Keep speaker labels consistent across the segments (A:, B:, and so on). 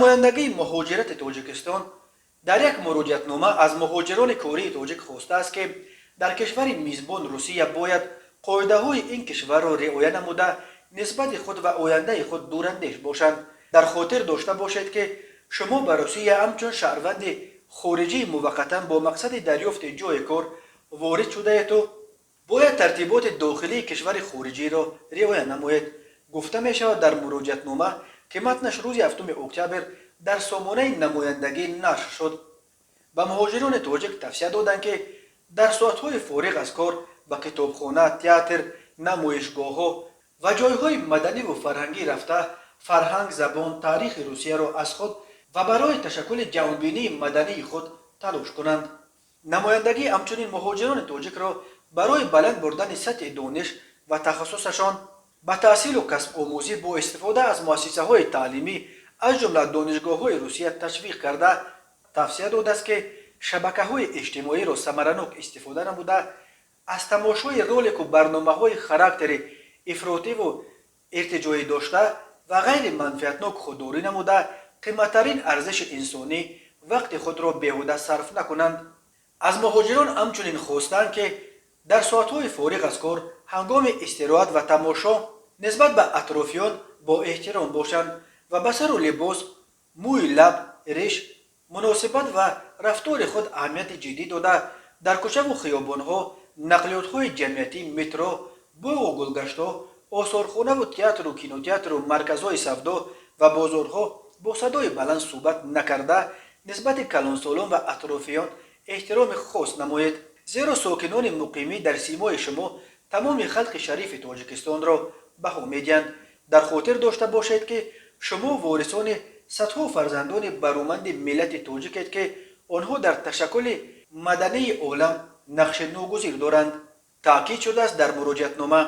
A: نمایندگی مهاجرت تاجیکستان در یک مراجعتنامه از مهاجران کره تاجیک خواسته است که در کشور میزبان روسیه باید قاعده های این کشور را رعایت نموده نسبت خود و آینده خود دوراندیش باشند. در خاطر داشته باشید که شما به روسیه همچون شهروند خارجی موقتا با مقصد دریافت جای کار وارد شده اید و باید ترتیبات داخلی کشور خارجی را رعایت نمایید. گفته می شود در مراجعتنامه که متنش روز 7 اکتبر در سامانه نمایندگی نشر شد. به مهاجران تاجیک توصیه دادند که در ساعتهای فارغ از کار به کتابخانه، تئاتر، نمایشگاه‌ها و جایهای مدنی و فرهنگی رفته فرهنگ، زبان، تاریخ روسیه را از خود و برای تشکل جهانبینی مدنی خود تلاش کنند. نمایندگی همچنین مهاجران تاجیک را برای بلند بردن سطح دانش و تخصصشان به تحصیل و کسب آموزی با استفاده از مؤسسه های تعلیمی از جمله دانشگاه های روسیه تشویق کرده توصیه داده است که شبکه های اجتماعی را ثمرناک استفاده نموده از تماشای رولک و برنامه های خاراکتر افراطی و ارتجاعی داشته و غیر منفعتناک خودداری نموده قیمتترین ارزش انسانی وقت خود را بیهوده صرف نکنند. از مهاجران همچنین خواستند که در ساعتهای فارغ از کار هنگام استراحت و تماشا نسبت به اطرافیان با احترام باشند و به سر و لباس، موی، لب، ریش، مناسبت و رفتار خود اهمیت جدی داده در کوچه و خیابانها، نقلیات‌های جمعیتی، مترو، باغ و گلگشت‌ها، آثارخانه و تئاتر و کینوتئاتر و مرکزهای سودا و بازارها با صدای بلند صحبت نکرده نسبت کلانسالان و اطرافیان احترام خاص نمایید، زیرا ساکنان مقیمی در سیمای شما تمام خلق شریف تاجیکستان را بها می‌دهند. در خاطر داشته باشید که شما وارثان صدها فرزندان برومند ملت تاجیکید که آنها در تشکل مدنی عالم نقش ناگزیر دارند. تاکید شده است در مراجعتنامه.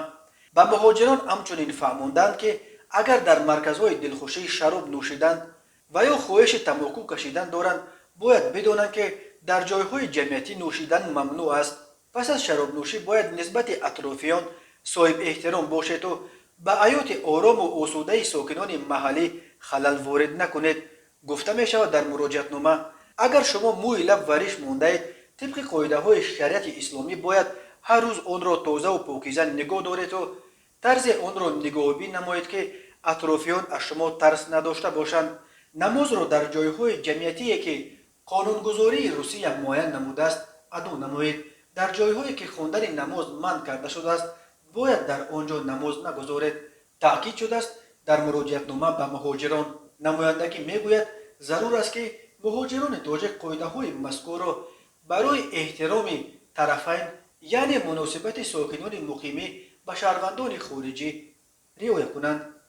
A: به مهاجران همچنین فهماندند که اگر در مرکزهای دلخوشی شراب نوشیدن و یا خواهش تماکو کشیدن دارند باید بدانند که در جایهای جمعیتی نوشیدن ممنوع است. پس از شراب نوشی باید نسبت اطرافیان صاحب احترام باشید و به حیات آرام و آسوده ساکنان محلی خلل وارد نکنید. گفته می شود در مراجعتنامه اگر شما موی لب و ریش مانده اید طبق قاعده های شریعت اسلامی باید هر روز آن را تازه و پاکیزه نگاه دارید و طرز آن را نگاهبین نمایید که اطرافیان از شما ترس نداشته باشند. نماز را در جایهای جمعیتی که قانونگذاری روسیه معین نموده است ادا نمایید. در جایهایی که خواندن نماز منع کرده شده است باید در آنجا نماز نگذارید. تاکید شده است در مراجعتنامه به مهاجران. نمایندگی میگوید ضرور است که مهاجران تاجیک قاعده های مذکور را برای احترام طرفین یعنی مناسبت ساکنان مقیمی به شهروندان خارجی رعایت کنند.